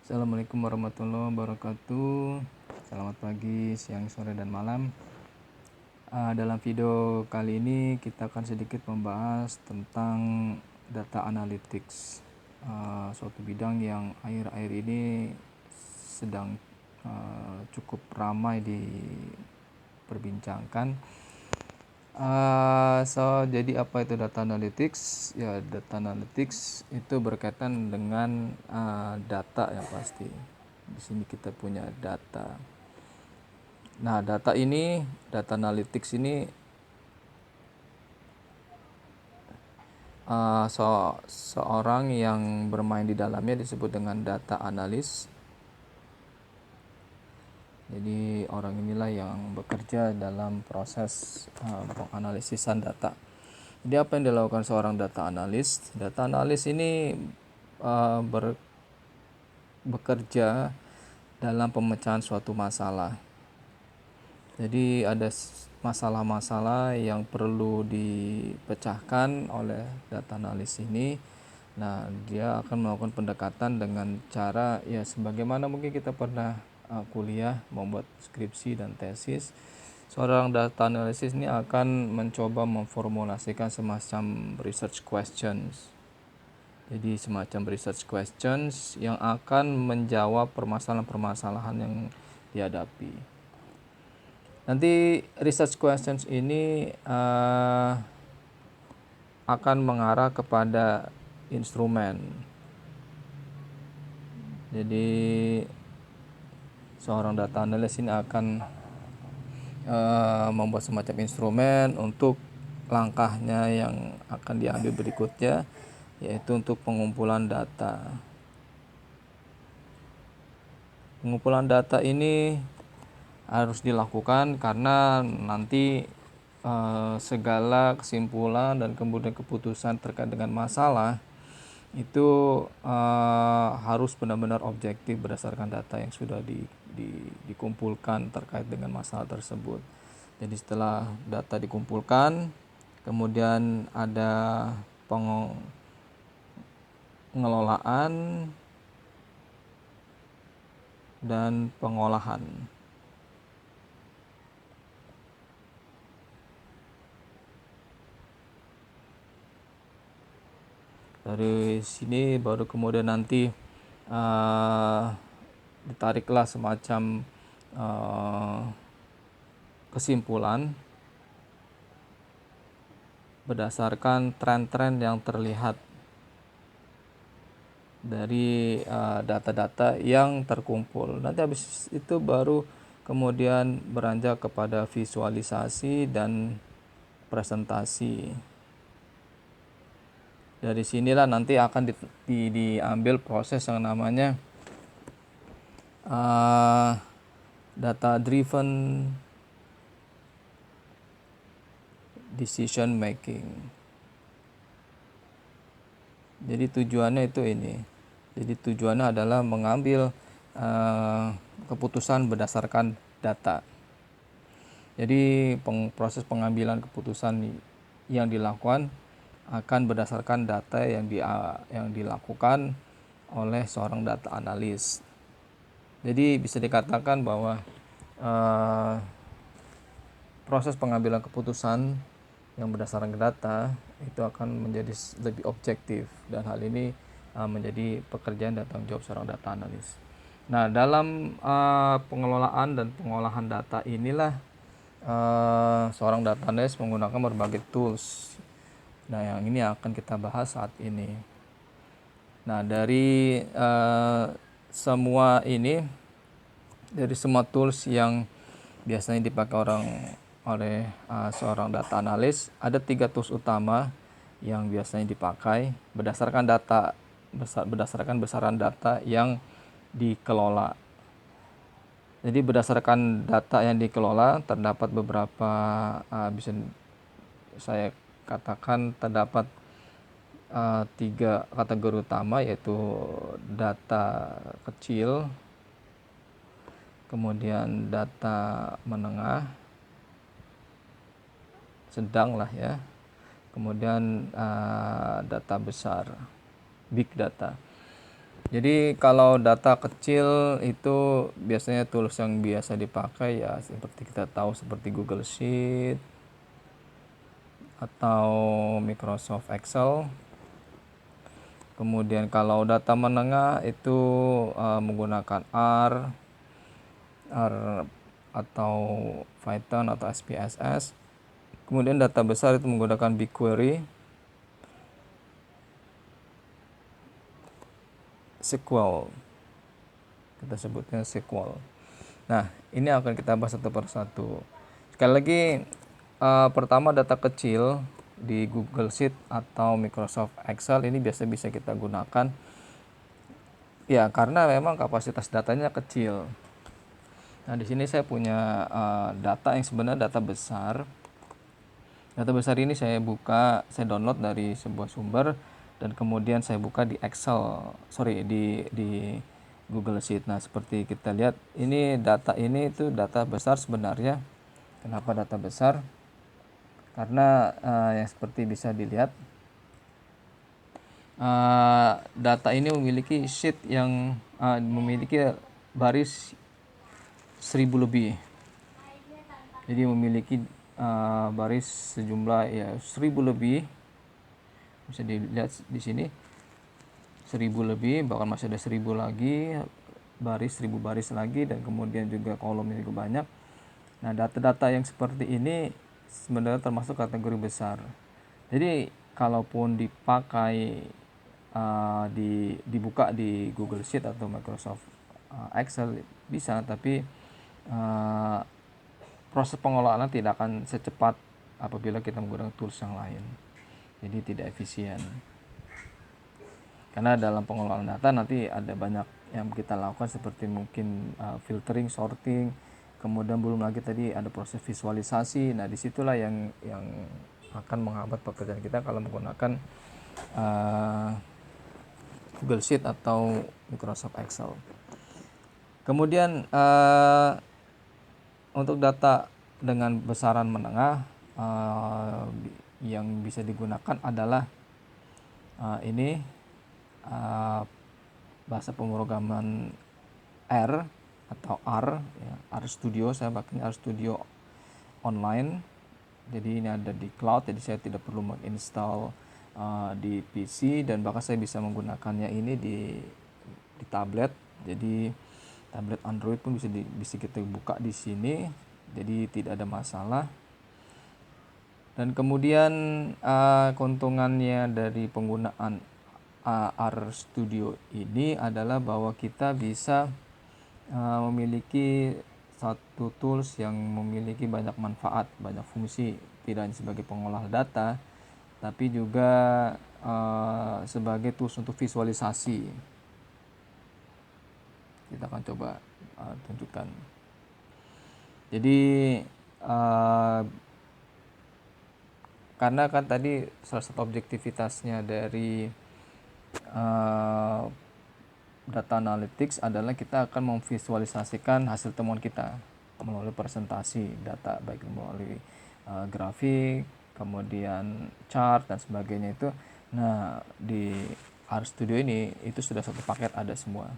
Assalamualaikum warahmatullahi wabarakatuh. Selamat pagi, siang, sore, dan malam. Dalam video kali ini kita akan sedikit membahas tentang data analytics, suatu bidang yang akhir-akhir ini sedang cukup ramai diperbincangkan. Jadi apa itu data analytics? Ya, data analytics itu berkaitan dengan data yang pasti. Di sini kita punya data. Nah, data analytics ini seorang yang bermain di dalamnya disebut dengan data analis. Jadi orang inilah yang bekerja dalam proses penganalisisan data. Jadi apa yang dilakukan seorang data analis? Data analis ini bekerja dalam pemecahan suatu masalah. Jadi ada masalah-masalah yang perlu dipecahkan oleh data analis ini. Nah, dia akan melakukan pendekatan dengan cara ya sebagaimana mungkin kita pernah kuliah membuat skripsi dan tesis. Seorang data analysis ini akan mencoba memformulasikan semacam research questions. Jadi semacam research questions yang akan menjawab permasalahan-permasalahan yang dihadapi. Nanti research questions ini akan mengarah kepada instrumen. Jadi seorang data analis ini akan membuat semacam instrumen untuk langkahnya yang akan diambil berikutnya, yaitu untuk pengumpulan data. Pengumpulan data ini harus dilakukan karena nanti segala kesimpulan dan kemudian keputusan terkait dengan masalah itu harus benar-benar objektif berdasarkan data yang sudah dikumpulkan terkait dengan masalah tersebut. Jadi setelah data dikumpulkan, kemudian ada pengelolaan dan pengolahan. Dari sini baru kemudian nanti ditariklah semacam kesimpulan berdasarkan tren-tren yang terlihat dari data-data yang terkumpul. Nanti habis itu baru kemudian beranjak kepada visualisasi dan presentasi. Dari sinilah nanti akan diambil proses yang namanya data driven decision making. Jadi tujuannya itu ini. Jadi tujuannya adalah mengambil keputusan berdasarkan data. Jadi proses pengambilan keputusan yang dilakukan akan berdasarkan data yang dilakukan oleh seorang data analis. Jadi bisa dikatakan bahwa proses pengambilan keputusan yang berdasarkan data itu akan menjadi lebih objektif, dan hal ini menjadi pekerjaan dan tanggung jawab seorang data analis. Nah, dalam pengelolaan dan pengolahan data inilah seorang data analis menggunakan berbagai tools. Nah, yang ini akan kita bahas saat ini. Nah, dari semua tools yang biasanya dipakai oleh seorang data analis, ada 3 tools utama yang biasanya dipakai berdasarkan besaran data yang dikelola. Jadi berdasarkan data yang dikelola terdapat beberapa bisa saya katakan terdapat 3 kategori utama, yaitu data kecil, kemudian data menengah, sedang lah ya, kemudian data besar, big data. Jadi kalau data kecil itu biasanya tools yang biasa dipakai ya seperti kita tahu seperti Google Sheet atau Microsoft Excel. Kemudian kalau data menengah itu menggunakan R atau Python atau SPSS. Kemudian data besar itu menggunakan BigQuery, SQL. Kita sebutnya SQL. Nah, ini akan kita bahas satu persatu. Sekali lagi, pertama data kecil di Google Sheet atau Microsoft Excel ini biasa bisa kita gunakan. Ya, karena memang kapasitas datanya kecil. Nah, di sini saya punya data yang sebenarnya data besar. Data besar ini saya download dari sebuah sumber dan kemudian saya buka di di Google Sheet. Nah, seperti kita lihat ini data ini itu data besar sebenarnya. Kenapa data besar? Karena yang seperti bisa dilihat data ini memiliki sheet yang memiliki baris 1000 lebih. Jadi memiliki baris sejumlah ya 1000 lebih, bisa dilihat di sini 1000 lebih, bahkan masih ada 1000 lagi baris, 1000 baris lagi, dan kemudian juga kolomnya juga banyak. Nah, data-data yang seperti ini sebenarnya termasuk kategori besar. Jadi kalaupun dipakai dibuka di Google Sheet atau Microsoft Excel bisa, tapi proses pengelolaan tidak akan secepat apabila kita menggunakan tools yang lain. Jadi tidak efisien. Karena dalam pengelolaan data nanti ada banyak yang kita lakukan seperti mungkin filtering, sorting, kemudian belum lagi tadi ada proses visualisasi. Nah, disitulah yang akan menghambat pekerjaan kita kalau menggunakan Google Sheet atau Microsoft Excel. Kemudian untuk data dengan besaran menengah yang bisa digunakan adalah ini bahasa pemrograman R atau R, ya, R Studio. Saya pakai R Studio online. Jadi ini ada di cloud, jadi saya tidak perlu menginstal di PC, dan bahkan saya bisa menggunakannya ini di tablet. Jadi tablet Android pun bisa kita buka di sini, jadi tidak ada masalah. Dan kemudian keuntungannya dari penggunaan R Studio ini adalah bahwa kita bisa memiliki satu tools yang memiliki banyak manfaat, banyak fungsi, tidak hanya sebagai pengolah data, tapi juga sebagai tools untuk visualisasi. Kita akan coba tunjukkan. Jadi karena kan tadi salah satu objektivitasnya dari data analytics adalah kita akan memvisualisasikan hasil temuan kita melalui presentasi data, baik melalui grafik, kemudian chart dan sebagainya itu. Nah, di R Studio ini itu sudah satu paket, ada semua.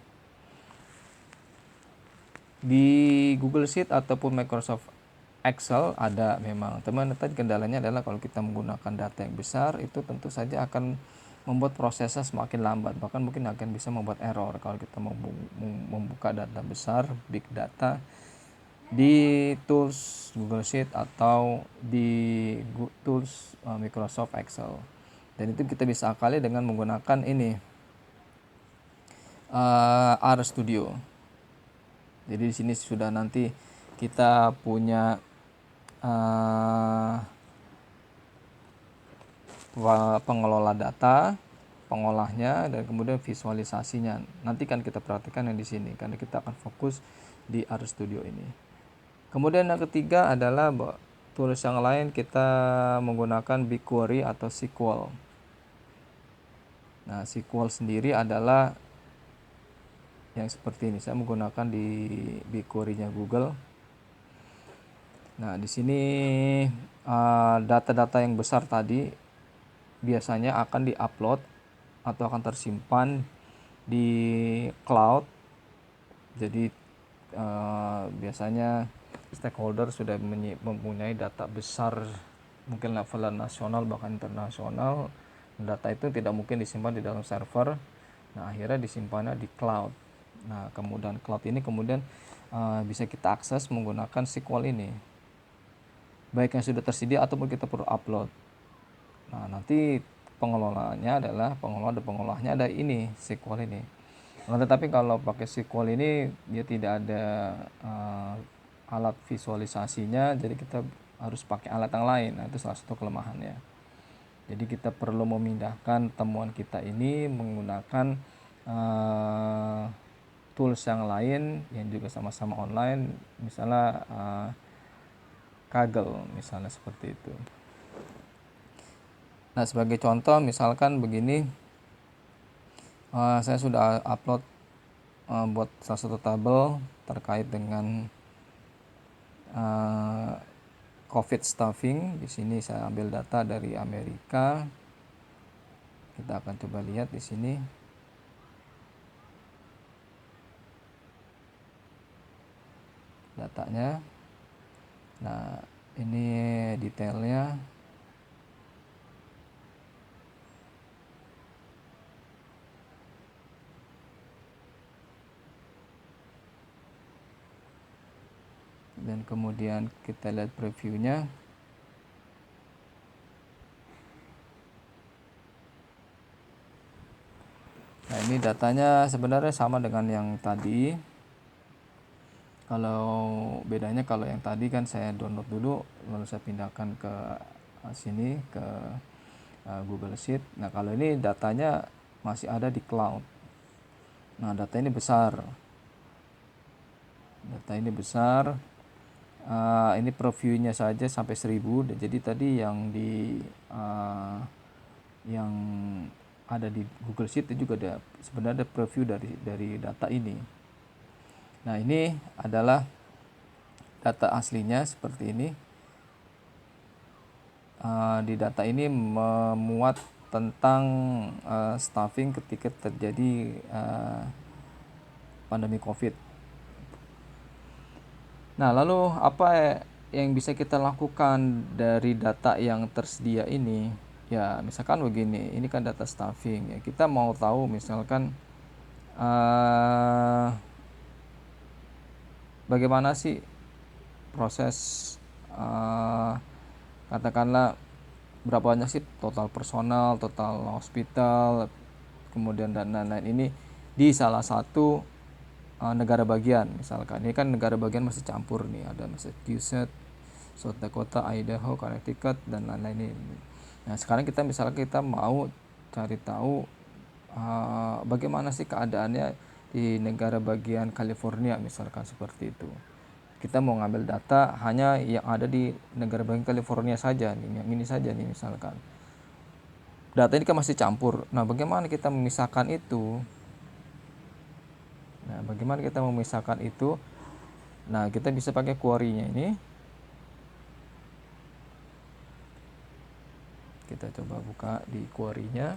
Di Google Sheet ataupun Microsoft Excel ada memang, teman, tadi kendalanya adalah kalau kita menggunakan data yang besar itu tentu saja akan membuat prosesnya semakin lambat, bahkan mungkin akan bisa membuat error kalau kita membuka data besar, big data di tools Google Sheet atau di tools Microsoft Excel. Dan itu kita bisa akali dengan menggunakan ini R Studio. Jadi di sini sudah nanti kita punya pengelola data, pengolahnya, dan kemudian visualisasinya. Nanti kan kita perhatikan yang di sini karena kita akan fokus di R Studio ini. Kemudian yang ketiga adalah tools yang lain, kita menggunakan BigQuery atau SQL. Nah, SQL sendiri adalah yang seperti ini. Saya menggunakan di BigQuery-nya Google. Nah, di sini data-data yang besar tadi biasanya akan diupload atau akan tersimpan di cloud. Jadi biasanya stakeholder sudah mempunyai data besar, mungkin level nasional bahkan internasional. Data itu tidak mungkin disimpan di dalam server. Nah, akhirnya disimpannya di cloud. Nah, kemudian cloud ini kemudian bisa kita akses menggunakan SQL ini, baik yang sudah tersedia ataupun kita perlu upload. Nah, nanti pengelolanya adalah pengolahnya ada ini, SQL ini. Nah, tetapi kalau pakai SQL ini dia tidak ada alat visualisasinya, jadi kita harus pakai alat yang lain. Nah, itu salah satu kelemahannya. Jadi kita perlu memindahkan temuan kita ini menggunakan tools yang lain yang juga sama-sama online, misalnya Kaggle misalnya seperti itu. Nah, sebagai contoh misalkan begini, saya sudah upload buat salah satu tabel terkait dengan COVID staffing. Di sini saya ambil data dari Amerika. Kita akan coba lihat di sini. Datanya. Nah, ini detailnya. Dan kemudian kita lihat previewnya. Nah, ini datanya sebenarnya sama dengan yang tadi. Kalau bedanya, kalau yang tadi kan saya download dulu lalu saya pindahkan ke sini ke Google Sheet. Nah, kalau ini datanya masih ada di cloud. Nah, data ini besar. Ini previewnya saja sampai 1000. Jadi tadi yang yang ada di Google Sheet itu juga ada sebenarnya preview dari data ini. Nah, ini adalah data aslinya seperti ini. Di data ini memuat tentang staffing ketika terjadi pandemi COVID. Nah, lalu apa yang bisa kita lakukan dari data yang tersedia ini? Ya, misalkan begini, ini kan data staffing ya. Kita mau tahu misalkan bagaimana sih proses katakanlah berapa banyak sih total personal, total hospital, kemudian dan lain-lain ini di salah satu negara bagian. Misalkan ini kan negara bagian masih campur nih, ada Massachusetts, South Dakota, Idaho, Connecticut dan lain-lain ini. Nah, sekarang misalkan kita mau cari tahu bagaimana sih keadaannya di negara bagian California misalkan seperti itu. Kita mau ngambil data hanya yang ada di negara bagian California saja nih, yang ini saja nih misalkan. Data ini kan masih campur. Nah, bagaimana kita memisahkan itu? Nah, kita bisa pakai query-nya ini. Kita coba buka di query-nya.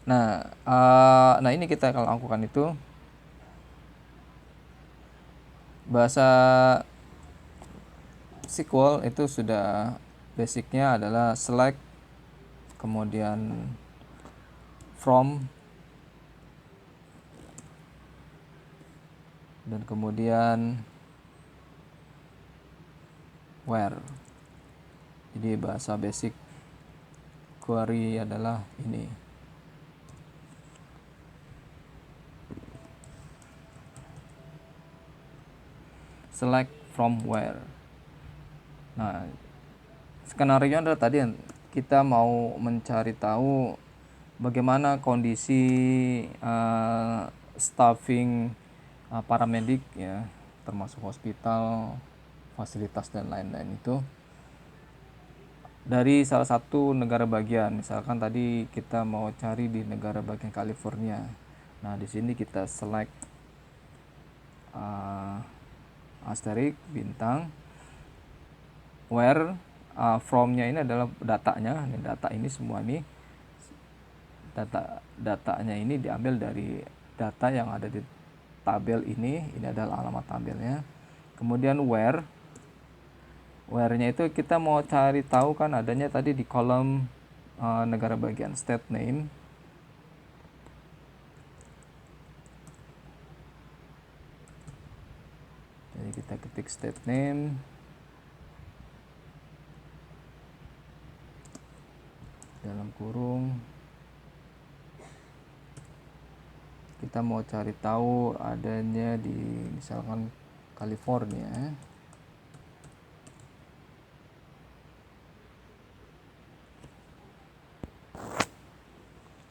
Nah, ini kita kalau lakukan itu bahasa SQL itu sudah basicnya adalah select, kemudian from, dan kemudian where. Jadi bahasa basic query adalah ini. Select from where. Nah, skenario adalah tadi kita mau mencari tahu bagaimana kondisi staffing paramedik ya, termasuk hospital, fasilitas dan lain-lain itu dari salah satu negara bagian. Misalkan tadi kita mau cari di negara bagian California. Nah, di sini kita select asterisk bintang where, from-nya ini adalah datanya. Ini data ini semua nih datanya ini diambil dari data yang ada di tabel ini adalah alamat tabelnya. Kemudian where-nya itu kita mau cari tahu kan adanya tadi di kolom negara bagian state name. Jadi kita ketik state name, dalam kurung kita mau cari tahu adanya di misalkan California.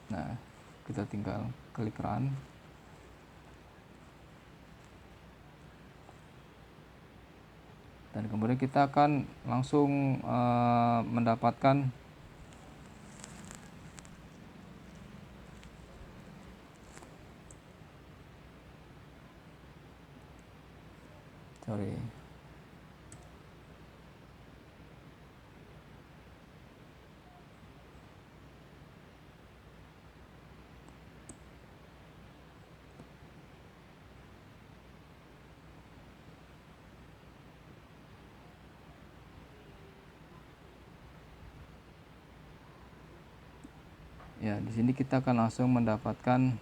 Nah, kita tinggal klik run. Dan kemudian kita akan langsung mendapatkan ya di sini kita akan langsung mendapatkan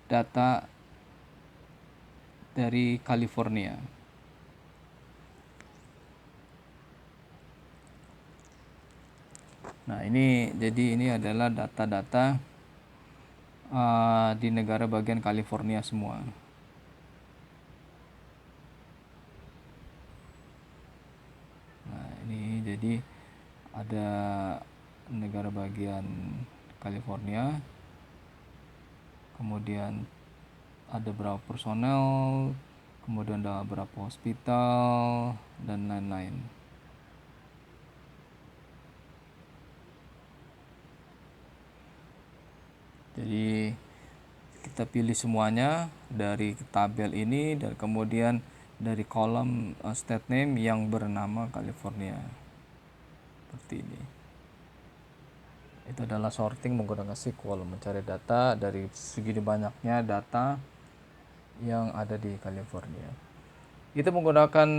data dari California. Nah, ini adalah data-data di negara bagian California semua. Nah, ini jadi ada negara bagian California, kemudian ada berapa personel, kemudian ada berapa hospital, dan lain-lain. Jadi kita pilih semuanya dari tabel ini, dan kemudian dari kolom state name yang bernama California. Seperti ini. Itu adalah sorting menggunakan SQL, mencari data dari segini banyaknya data yang ada di California. Itu menggunakan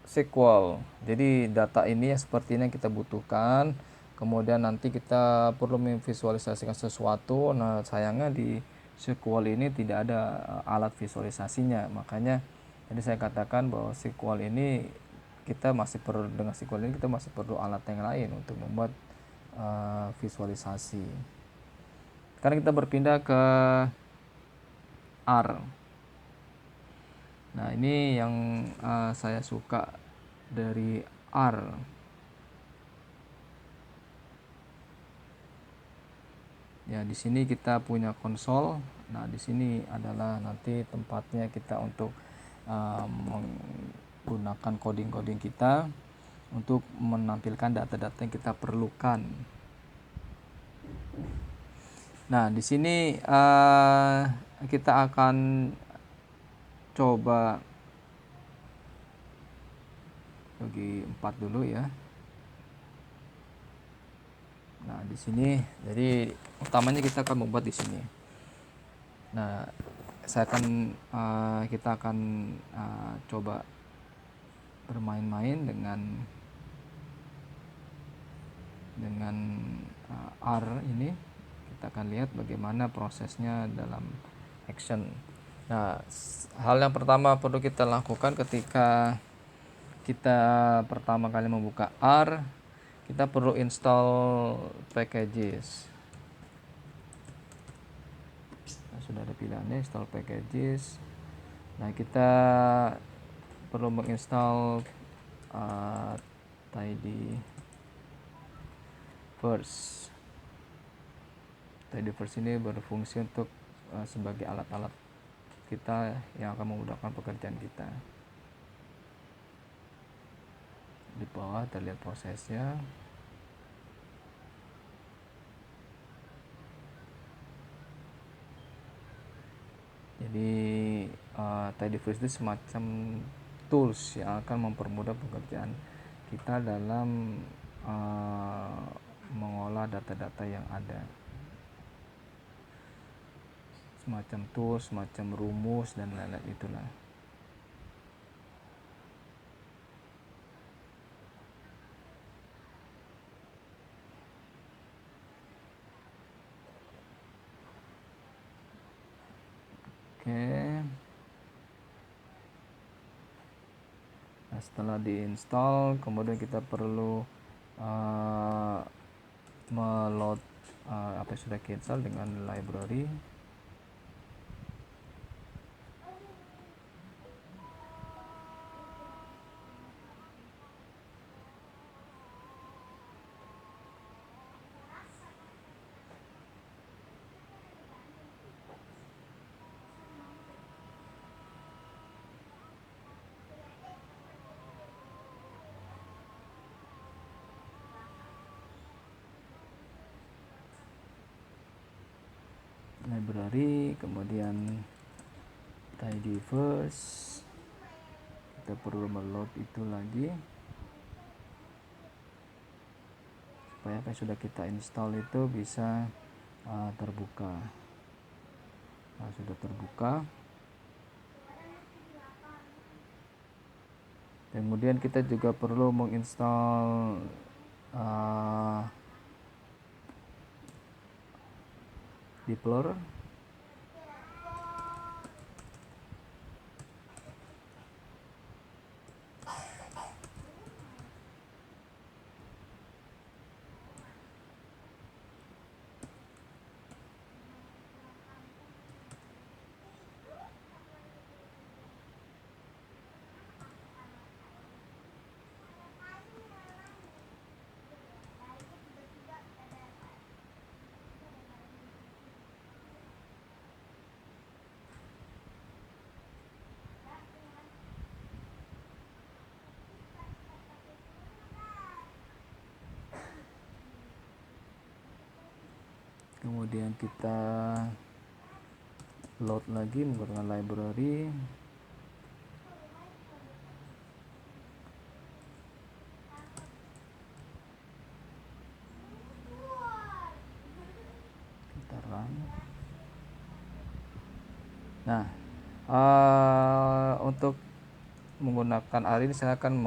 SQL. Jadi data ini seperti ini yang kita butuhkan. Kemudian nanti kita perlu memvisualisasikan sesuatu. Nah, sayangnya di SQL ini tidak ada alat visualisasinya. Makanya tadi saya katakan bahwa SQL ini dengan SQL ini kita masih perlu alat yang lain untuk membuat visualisasi. Sekarang kita berpindah ke R. Nah, ini yang saya suka dari R. Ya, di sini kita punya konsol. Nah, di sini adalah nanti tempatnya kita untuk menggunakan coding-coding kita untuk menampilkan data-data yang kita perlukan. Nah, di sini kita akan coba bagi 4 dulu ya. Nah, di sini jadi utamanya kita akan membuat di sini. Nah, kita akan coba bermain-main dengan R ini. Kita akan lihat bagaimana prosesnya dalam action. Nah, hal yang pertama perlu kita lakukan ketika kita pertama kali membuka R, kita perlu install packages. Nah, sudah ada pilihannya install packages. Nah, kita perlu menginstal tidyverse. Tidyverse ini berfungsi untuk sebagai alat-alat kita yang akan memudahkan pekerjaan kita. Di bawah terlihat prosesnya. Jadi Tidyverse itu semacam tools yang akan mempermudah pekerjaan kita dalam mengolah data-data yang ada, semacam tools, semacam rumus dan lain-lain itulah. Oke. Nah, setelah diinstal, kemudian kita perlu meload apa yang sudah kita install dengan library. Kemudian Tidyverse, kita perlu meload itu lagi supaya apa yang sudah kita install itu bisa terbuka. Nah, sudah terbuka, kemudian kita juga perlu menginstal dplyr. Kemudian kita load lagi menggunakan library. Kita run. Nah, untuk menggunakan hari ini saya akan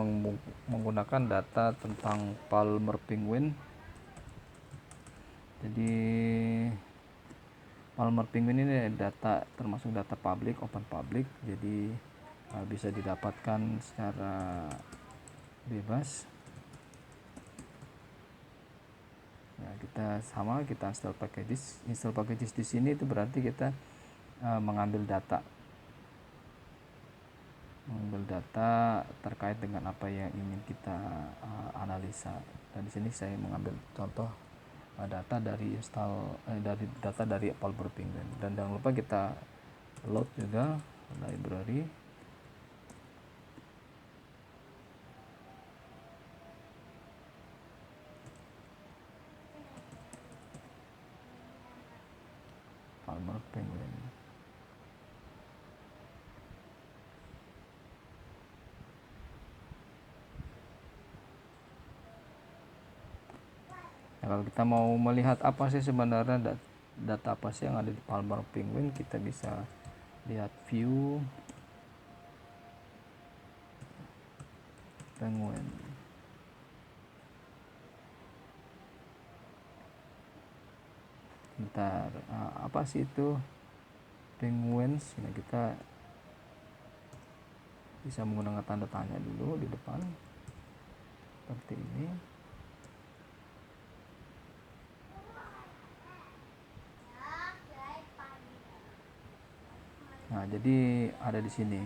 menggunakan data tentang Palmer Penguin. Jadi Palmer Penguin ini data termasuk data public, open public, jadi bisa didapatkan secara bebas. Nah, kita install packages. Install packages di sini itu berarti kita mengambil data terkait dengan apa yang ingin kita analisa. Dan di sini saya mengambil contoh data dari Palmer Penguin. Dan jangan lupa kita load juga library. Palmer Penguin. Nah, kalau kita mau melihat apa sih sebenarnya data apa sih yang ada di Palmer Penguin, kita bisa lihat view Penguin. Bentar, apa sih itu penguins? Nah, kita bisa menggunakan tanda tanya dulu di depan seperti ini. Nah, jadi ada di sini.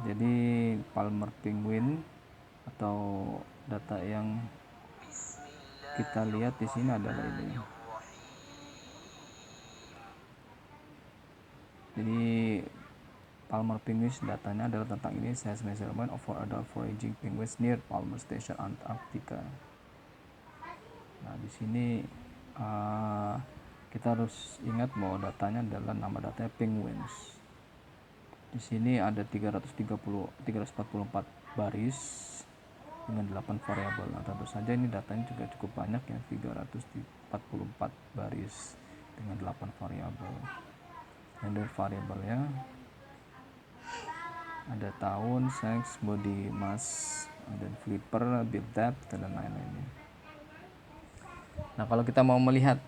Jadi Palmer Penguin atau data yang kita lihat di sini adalah ini. Jadi Palmer Penguins datanya adalah tentang ini, size measurement of adult foraging penguins near Palmer Station, Antarctica. Nah, di sini kita harus ingat bahwa datanya adalah nama datanya penguins. Di sini ada 344 baris dengan 8 variabel. Nah, tentu saja ini datanya juga cukup banyak ya, 344 baris dengan 8 variabel. Handle variabelnya ada tahun, sex, body mass, dan flipper, build depth, dan lain-lainnya. Nah, kalau kita mau melihat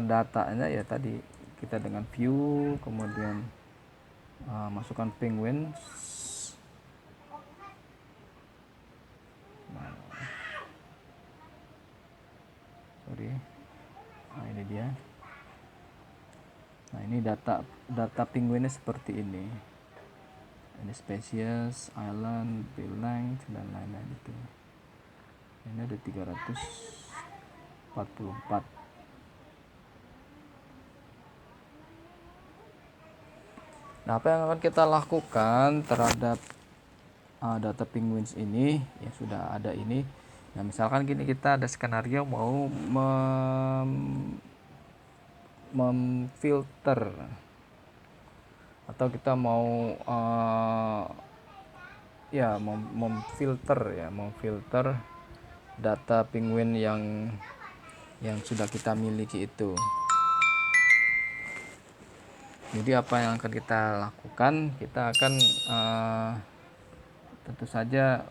datanya ya tadi kita dengan view, kemudian masukkan penguins. Nah, ini dia. Nah, ini data penguinnya seperti ini. Ini spesies, island, bill length, dan lain-lain itu. Ini ada 344. Nah, apa yang akan kita lakukan terhadap data penguins ini yang sudah ada ini? Nah, misalkan gini, kita ada skenario mau memfilter atau kita mau memfilter data penguin yang sudah kita miliki itu. Jadi apa yang akan kita lakukan? Kita akan tentu saja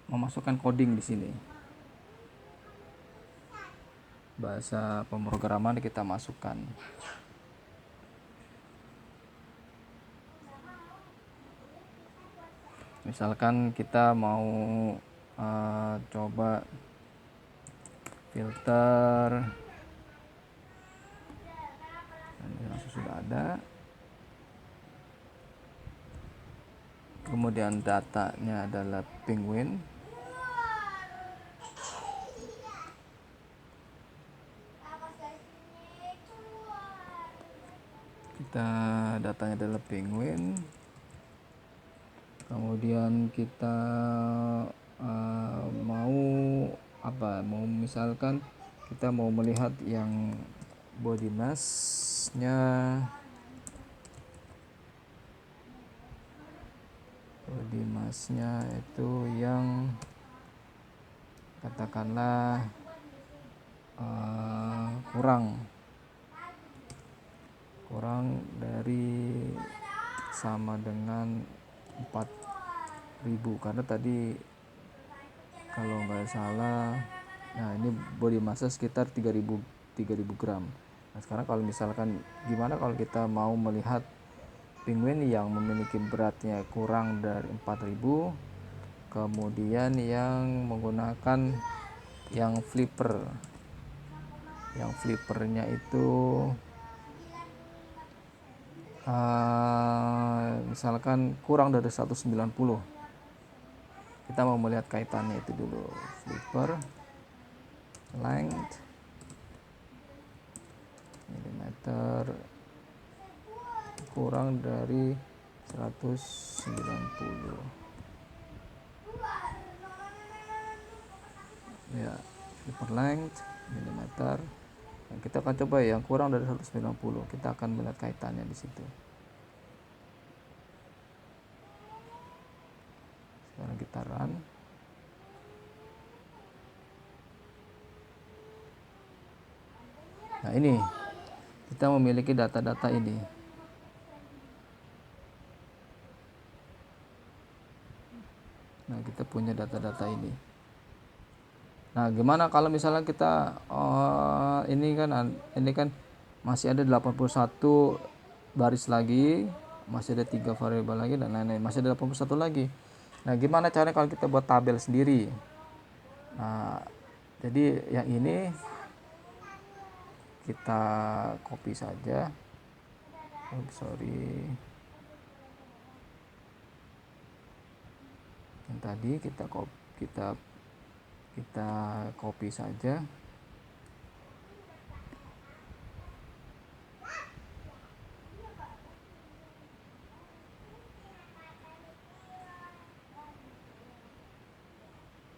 memasukkan coding di sini. Bahasa pemrograman kita masukkan. Misalkan kita mau coba filter, ini langsung sudah ada. Kemudian datanya adalah penguin. Datanya adalah penguin. Kemudian kita mau misalkan kita mau melihat yang body mass-nya itu yang katakanlah kurang dari sama dengan 4.000, karena tadi kalau nggak salah, nah ini body massa sekitar 3.000 gram. Nah, sekarang kalau misalkan gimana kalau kita mau melihat penguin yang memiliki beratnya kurang dari 4.000, kemudian yang menggunakan yang flippernya itu misalkan kurang dari 190. Kita mau melihat kaitannya itu dulu. Flipper length milimeter kurang dari 190 ya, flipper length milimeter. Nah, kita akan coba yang kurang dari 190. Kita akan melihat kaitannya di situ. Sekarang kita run. Nah, ini kita memiliki data-data ini. Nah, kita punya data-data ini. Nah, gimana kalau misalnya kita ini kan masih ada 81 baris lagi, masih ada 3 variabel lagi dan lain-lain, masih ada 81 lagi. Nah, gimana caranya kalau kita buat tabel sendiri? Nah, jadi yang ini kita copy saja. Yang tadi kita copy saja.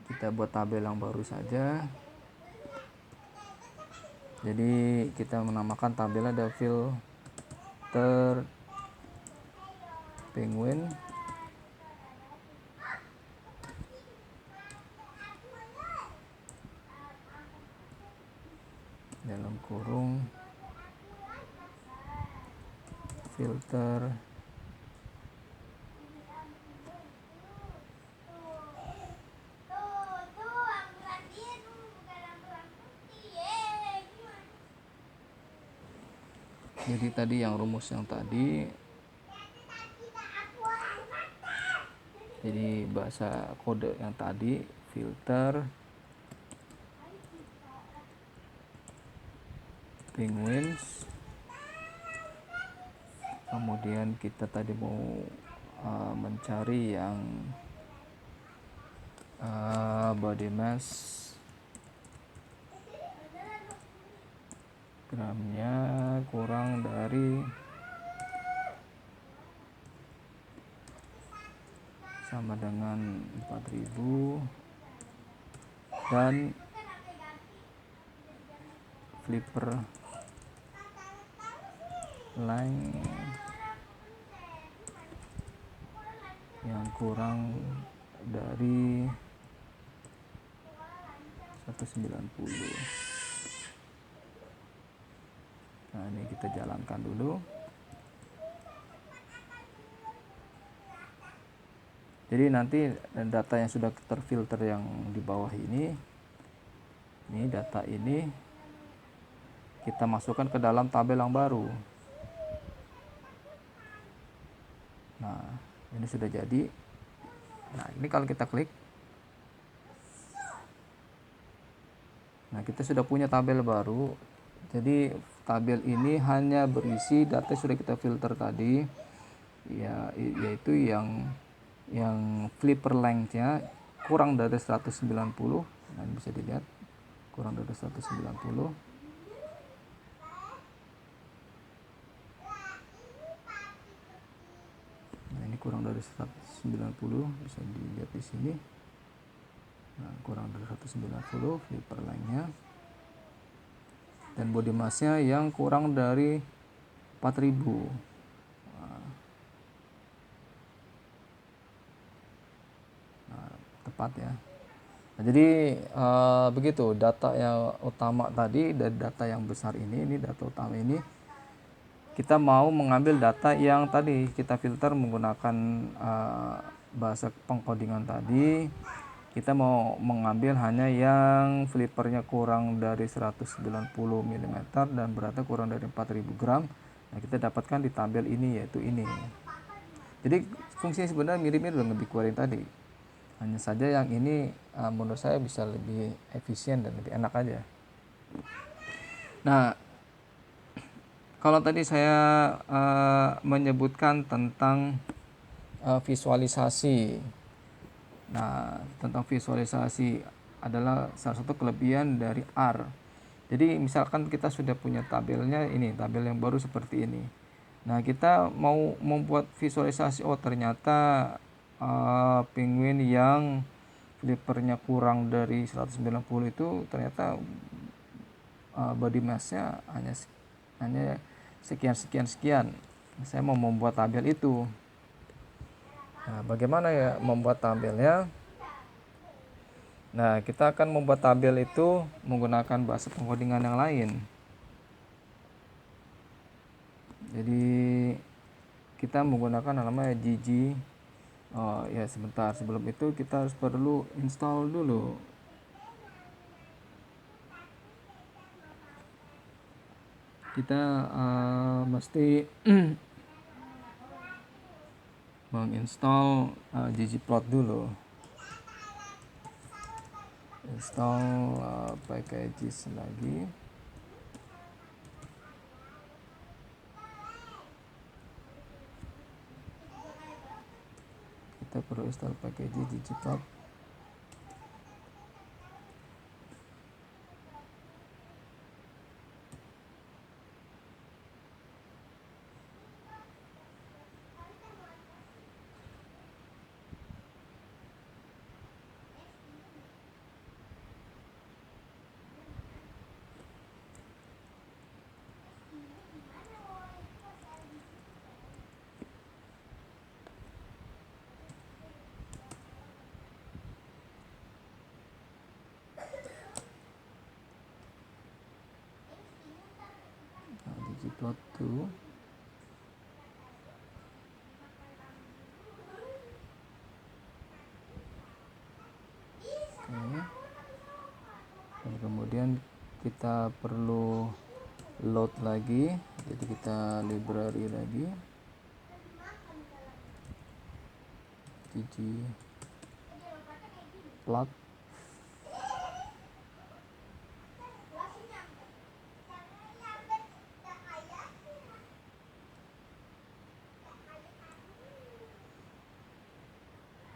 Kita buat tabel yang baru saja. Jadi kita menamakan tabel ada filter penguin dalam kurung filter jadi tadi yang rumus yang tadi, jadi bahasa kode yang tadi filter penguins, kemudian kita tadi mau mencari yang body mass gramnya kurang dari sama dengan 4000 dan flipper length yang kurang dari 190. Nah, ini kita jalankan dulu. Jadi nanti data yang sudah terfilter yang di bawah ini data ini kita masukkan ke dalam tabel yang baru. Nah, ini sudah jadi. Nah, ini kalau kita klik, nah kita sudah punya tabel baru. Jadi tabel ini hanya berisi data yang sudah kita filter tadi, ya, yaitu yang flipper length-nya kurang dari 190. Nah, ini bisa dilihat kurang dari 190. Nah, ini kurang dari 190, bisa dilihat di sini. Nah, kurang dari 190 flipper length-nya. Dan body mass-nya yang kurang dari 4000. Nah, tepat ya. Nah, jadi begitu data yang utama tadi dan data yang besar ini data utama ini kita mau mengambil data yang tadi kita filter menggunakan bahasa pengkodingan tadi. Kita mau mengambil hanya yang flippernya kurang dari 190 mm dan beratnya kurang dari 4000 gram. Nah, kita dapatkan di tabel ini, yaitu ini. Jadi fungsinya sebenarnya mirip-mirip dengan BigQuery tadi. Hanya saja yang ini menurut saya bisa lebih efisien dan lebih enak aja. Nah, kalau tadi saya menyebutkan tentang visualisasi. Nah, tentang visualisasi adalah salah satu kelebihan dari R. Jadi misalkan kita sudah punya tabelnya, ini tabel yang baru seperti ini. Nah, kita mau membuat visualisasi, oh ternyata penguin yang flippernya kurang dari 190 itu ternyata body mass-nya hanya sekian. Saya mau membuat tabel itu. Nah, bagaimana ya membuat tabelnya? Nah, kita akan membuat tabel itu menggunakan bahasa pengkodingan yang lain. Jadi kita menggunakan namanya GG. Oh ya, sebentar, sebelum itu kita harus perlu install dulu. Kita mesti menginstall ggplot dulu. Install packages lagi. Kita perlu install package ggplot. plot to. Oke. Dan kemudian kita perlu load lagi, jadi kita library lagi ggplot.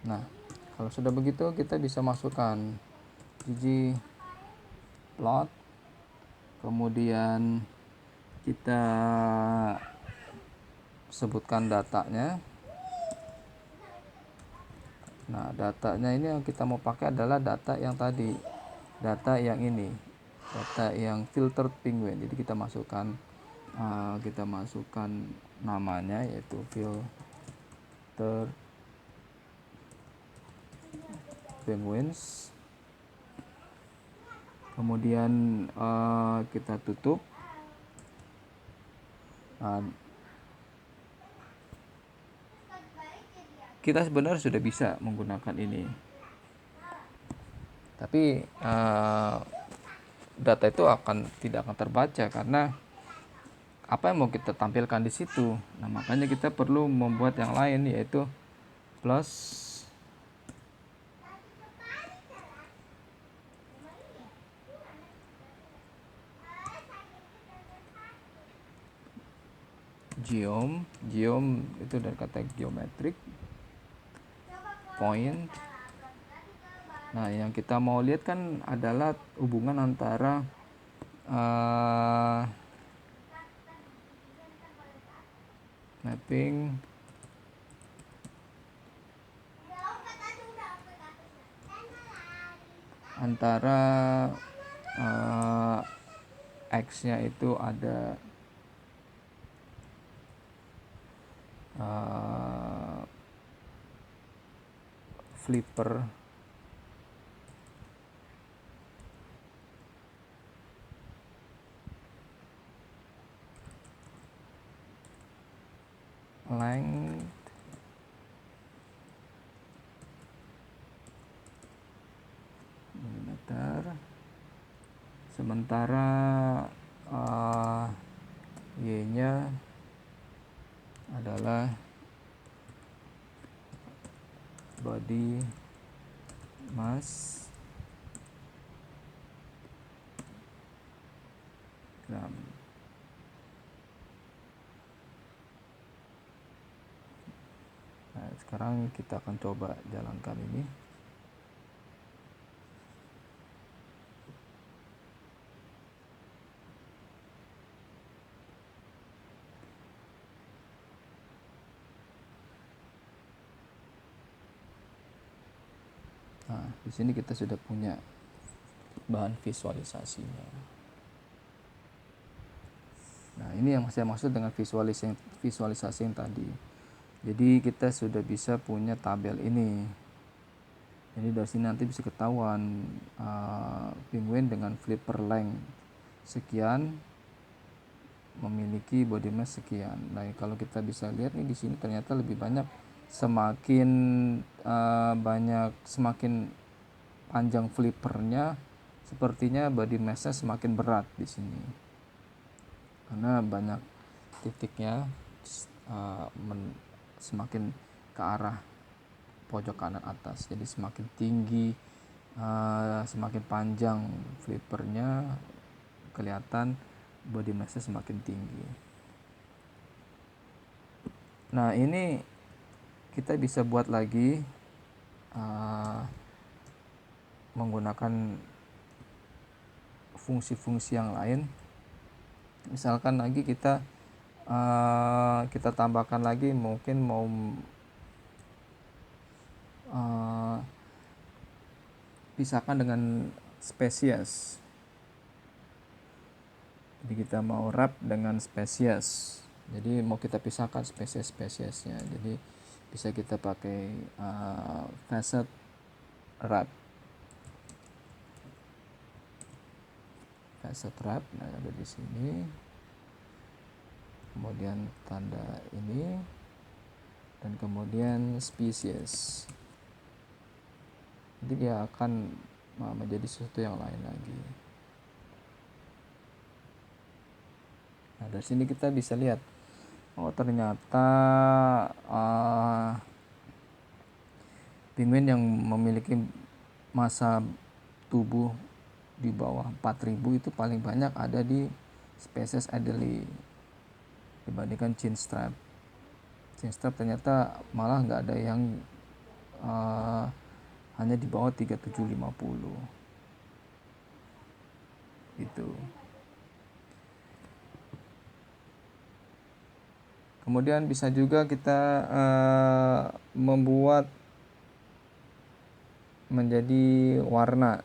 Nah, kalau sudah begitu kita bisa masukkan ggplot, kemudian kita sebutkan datanya. Nah, datanya ini yang kita mau pakai adalah data yang tadi, data yang ini, data yang filtered penguin. Jadi kita masukkan namanya, yaitu filter penguins. Kemudian kita tutup. Kita sebenarnya sudah bisa menggunakan ini, tapi data itu tidak akan terbaca karena apa yang mau kita tampilkan di situ. Nah, makanya kita perlu membuat yang lain, yaitu plus geom itu dari kata geometric point. Nah, yang kita mau lihat kan adalah hubungan antara mapping antara X-nya itu ada flipper length millimeter, sementara Y-nya adalah body mass gram. Nah, sekarang kita akan coba jalankan ini. Nah, di sini kita sudah punya bahan visualisasinya. Nah, ini yang saya maksud dengan visualisasi yang tadi. Jadi kita sudah bisa punya tabel ini. Jadi dari sini nanti bisa ketahuan penguin dengan flipper length sekian memiliki body mass sekian. Nah, kalau kita bisa lihat nih di sini ternyata lebih banyak, semakin panjang flippernya, sepertinya body mass-nya semakin berat di sini. Karena banyak titiknya semakin ke arah pojok kanan atas. Jadi semakin tinggi, semakin panjang flippernya, kelihatan body mass-nya semakin tinggi. Nah, ini kita bisa buat lagi menggunakan fungsi-fungsi yang lain. Misalkan lagi kita tambahkan lagi, mungkin mau pisahkan dengan spesies. Jadi kita mau wrap dengan spesies. Jadi mau kita pisahkan spesies-spesiesnya. Jadi bisa kita pakai facet wrap. Facet wrap, nah ada di sini. kemudian tanda ini, dan kemudian spesies. Jadi dia akan menjadi sesuatu yang lain lagi. Nah, dari sini kita bisa lihat, oh ternyata penguin yang memiliki massa tubuh di bawah 4000 itu paling banyak ada di spesies Adelie dibandingkan chinstrap. Chinstrap ternyata malah nggak ada yang hanya di bawah 3750 gitu. Kemudian bisa juga kita membuat menjadi warna.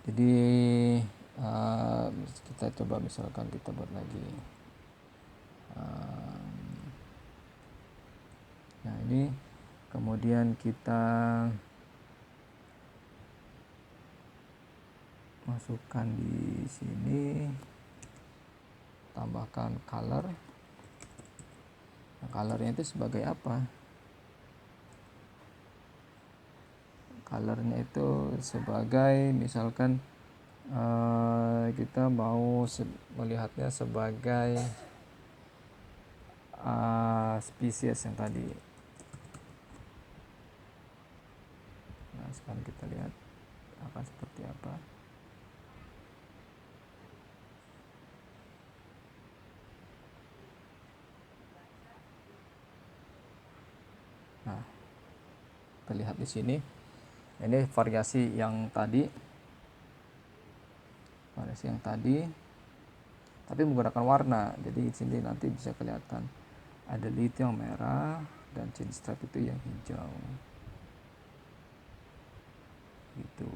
Jadi kita coba misalkan kita buat lagi. Nah ini kemudian kita masukkan di sini, tambahkan color. Nah, colornya itu sebagai apa? Colornya itu sebagai misalkan kita mau melihatnya sebagai spesies yang tadi. Nah sekarang kita lihat akan seperti apa. Nah terlihat di sini. Ini variasi yang tadi, tapi menggunakan warna. Jadi di sini nanti bisa kelihatan ada itu yang merah dan chinstrap itu yang hijau. Gitu.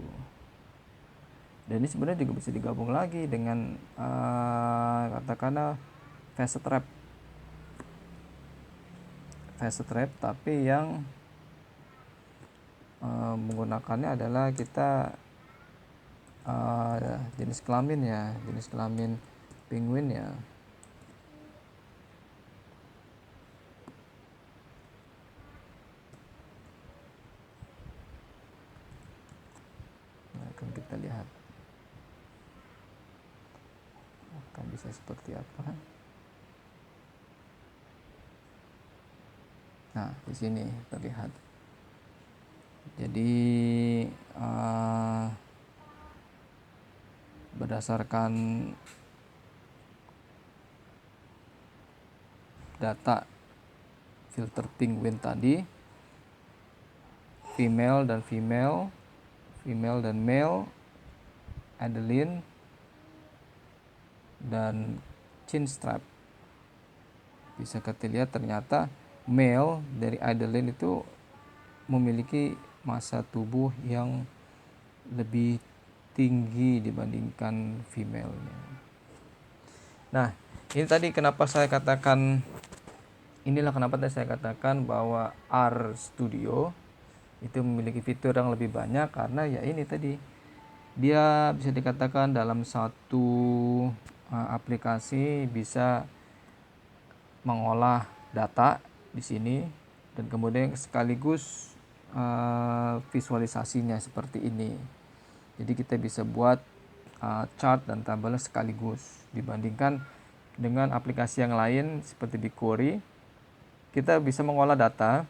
Dan ini sebenarnya juga bisa digabung lagi dengan katakanlah face trap, tapi yang menggunakannya adalah kita jenis kelamin penguin ya. Nah, akan kita lihat akan bisa seperti apa. Nah di sini terlihat. Jadi berdasarkan data filter penguin tadi, female dan male, Adeline dan chinstrap, bisa kita lihat ternyata male dari Adeline itu memiliki massa tubuh yang lebih tinggi dibandingkan female-nya. Nah, ini tadi kenapa saya katakan, bahwa RStudio itu memiliki fitur yang lebih banyak, karena ya ini tadi dia bisa dikatakan dalam satu aplikasi bisa mengolah data di sini dan kemudian sekaligus visualisasinya seperti ini. Jadi kita bisa buat chart dan tabel sekaligus, dibandingkan dengan aplikasi yang lain seperti BigQuery. Kita bisa mengolah data,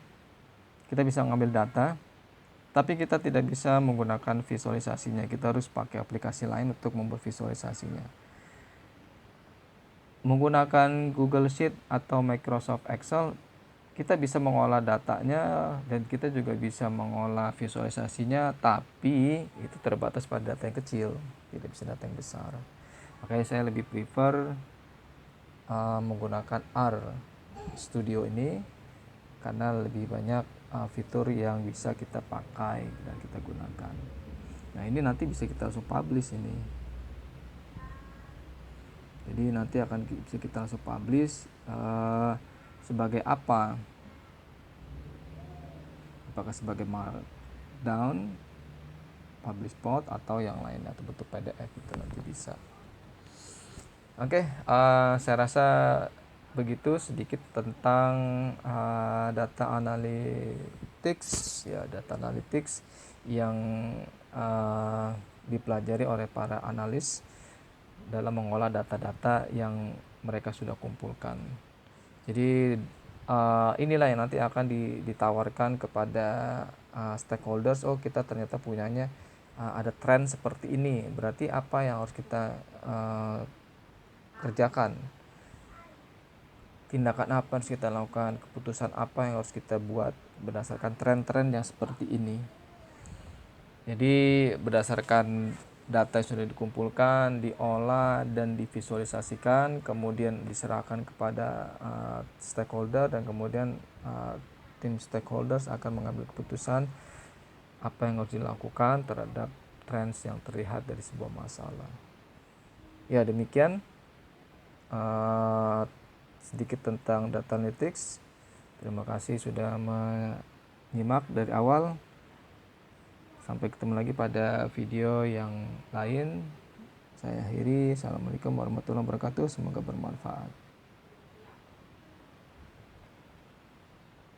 kita bisa mengambil data, tapi kita tidak bisa menggunakan visualisasinya. Kita harus pakai aplikasi lain untuk membuat visualisasinya. Menggunakan Google Sheet atau Microsoft Excel, kita bisa mengolah datanya dan kita juga bisa mengolah visualisasinya, tapi itu terbatas pada data yang kecil, tidak bisa data yang besar. Makanya saya lebih prefer menggunakan RStudio ini karena lebih banyak fitur yang bisa kita pakai dan kita gunakan. Nah ini nanti bisa kita langsung publish ini. Jadi nanti akan bisa kita langsung publish sebagai apa? Apakah sebagai markdown, publish spot, atau yang lain, atau bentuk PDF itu nanti bisa. Oke, saya rasa begitu sedikit tentang data analytics, ya, data analytics yang dipelajari oleh para analis dalam mengolah data-data yang mereka sudah kumpulkan. Jadi inilah yang nanti akan ditawarkan kepada stakeholders. Oh, kita ternyata punyanya ada tren seperti ini. Berarti apa yang harus kita kerjakan? Tindakan apa yang harus kita lakukan? Keputusan apa yang harus kita buat berdasarkan tren-tren yang seperti ini? Jadi berdasarkan data yang sudah dikumpulkan, diolah dan divisualisasikan, kemudian diserahkan kepada stakeholder, dan kemudian tim stakeholders akan mengambil keputusan apa yang harus dilakukan terhadap trends yang terlihat dari sebuah masalah. Ya, demikian sedikit tentang data analytics. Terima kasih sudah menyimak dari awal. Sampai ketemu lagi pada video yang lain. Saya akhiri. Assalamualaikum warahmatullahi wabarakatuh. Semoga bermanfaat.